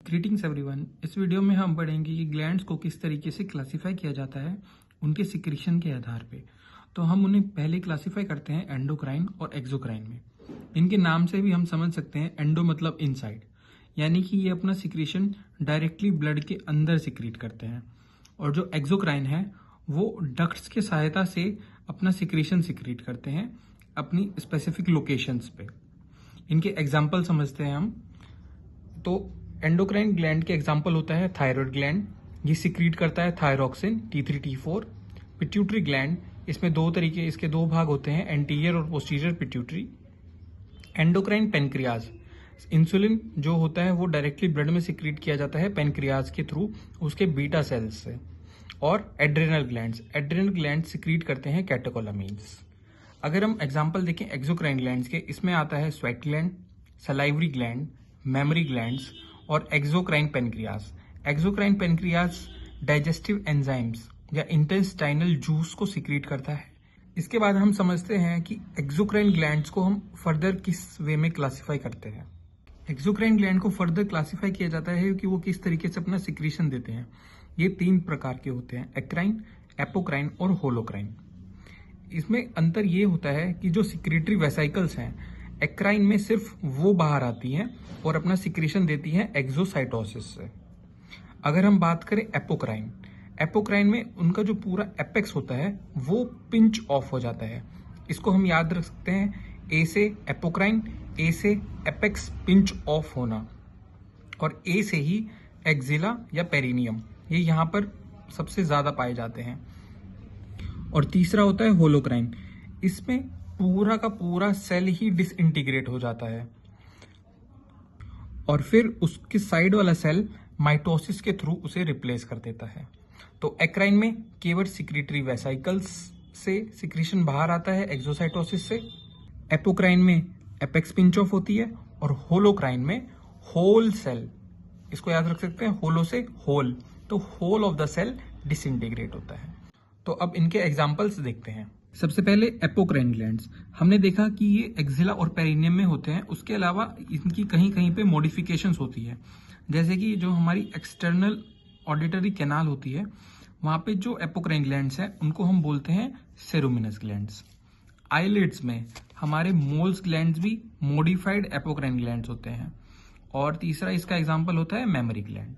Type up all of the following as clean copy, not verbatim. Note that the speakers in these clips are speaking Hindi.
Greetings everyone. इस वीडियो में हम पढ़ेंगे कि ग्लैंड्स को किस तरीके से क्लासिफाई किया जाता है उनके सिक्रीशन के आधार पे। तो हम उन्हें पहले क्लासिफाई करते हैं एंडोक्राइन और एक्सोक्राइन में। इनके नाम से भी हम समझ सकते हैं, एंडो मतलब इनसाइड, यानी कि ये अपना सिक्रीशन डायरेक्टली ब्लड के अंदर सिक्रीट करते हैं, और जो एक्सोक्राइन है वो डक्ट्स की सहायता से अपना सिक्रीशन सिक्रीट करते हैं अपनी स्पेसिफिक लोकेशंस पे। इनके एग्जाम्पल समझते हैं हम। तो एंडोक्राइन ग्लैंड के एग्जाम्पल होता है थायराइड ग्लैंड, ये सिक्रीट करता है thyroxine T3 T4। Pituitary gland, इसमें इसके दो भाग होते हैं, एंटीरियर और posterior pituitary. Endocrine pancreas, insulin जो होता है वो डायरेक्टली ब्लड में सिक्रीट किया जाता है पेनक्रियाज के थ्रू उसके बीटा सेल्स से। और एड्रेनल ग्लैंड सिक्रीट करते हैं कैटेकोलामीन्स। अगर हम एग्जाम्पल देखें एक्सोक्राइन ग्लैंड्स के, इसमें आता है sweat gland, salivary gland, mammary glands और exocrine pancreas. Exocrine pancreas digestive enzymes या इंटेस्टाइनल जूस को सिक्रीट करता है। इसके बाद हम समझते हैं कि एक्सोक्राइन ग्लैंड्स को हम फर्दर किस वे में क्लासिफाई करते हैं। एक्सोक्राइन ग्लैंड को फर्दर क्लासिफाई किया जाता है कि वो किस तरीके से अपना सिक्रीशन देते हैं। ये 3 प्रकार के होते हैं, एक्राइन, एपोक्राइन और होलोक्राइन। इसमें अंतर ये होता है कि जो सिक्रीटरी वेसाइकल्स हैं, एक्राइन में सिर्फ वो बाहर आती हैं और अपना सिक्रीशन देती हैं एक्सोसाइटोसिस से। अगर हम बात करें एपोक्राइन में उनका जो पूरा एपेक्स होता है वो पिंच ऑफ हो जाता है। इसको हम याद रख सकते हैं, ए से एपोक्राइन, ए से एपेक्स पिंच ऑफ होना, और ए से ही एक्जिला या पेरिनियम, ये यहाँ पर सबसे ज्यादा पाए जाते हैं। और तीसरा होता है होलोक्राइन, इसमें पूरा का पूरा सेल ही डिसइंटीग्रेट हो जाता है और फिर उसके साइड वाला सेल माइटोसिस के थ्रू उसे रिप्लेस कर देता है। तो एक्राइन में केवल सिक्रीटरी वेसाइकल्स से सिक्रीशन बाहर आता है एक्सोसाइटोसिस से। एपोक्राइन में एपेक्स पिंच ऑफ होती है, और होलोक्राइन में होल सेल, इसको याद रख सकते हैं, होलो से होल, तो hole of the cell disintegrate होता है। तो अब इनके एग्जाम्पल्स देखते हैं। सबसे पहले एपोक्राइन ग्लैंड्स, हमने देखा कि ये एक्जिला और पेरिनियम में होते हैं। उसके अलावा इनकी कहीं कहीं पे मॉडिफिकेशंस होती है, जैसे कि जो हमारी एक्सटर्नल ऑडिटरी कैनाल होती है, वहां पे जो एपोक्राइन ग्लैंड्स हैं उनको हम बोलते हैं सेरुमिनस ग्लैंड्स। आईलिड्स में हमारे मोल्स ग्लैंड्स भी मॉडिफाइड एपोक्राइन ग्लैंड्स होते हैं। और तीसरा इसका एग्जाम्पल होता है मेमोरी ग्लैंड।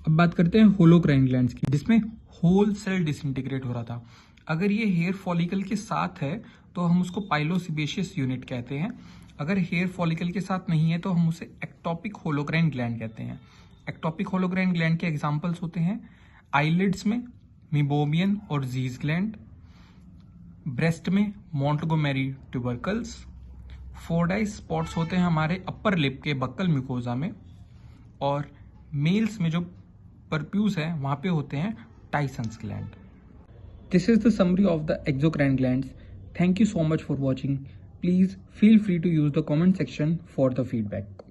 अब बात करते हैं होलोक्राइन ग्लैंड्स की, जिसमें होल सेल डिसइंटीग्रेट हो रहा था। अगर ये हेयर फॉलिकल के साथ है तो हम उसको पाइलोसिबेशियस यूनिट कहते हैं। अगर हेयर फॉलिकल के साथ नहीं है तो हम उसे एक्टोपिक होलोक्राइन ग्लैंड कहते हैं। एक्टोपिक होलोक्राइन ग्लैंड के एग्जाम्पल्स होते हैं आईलिड्स में मीबोमियन और जीज ग्लैंड, ब्रेस्ट में मोंटगोमेरी ट्यूबरकल्स, फोर्डाई स्पॉट्स होते हैं हमारे अपर लिप के बक्कल म्यूकोजा में, और मेल्स में जो परप्यूस है वहां पे होते हैं टाइसन्स gland. This is the summary of the exocrine glands. Thank you so much for watching. Please feel free to use the comment section for the feedback.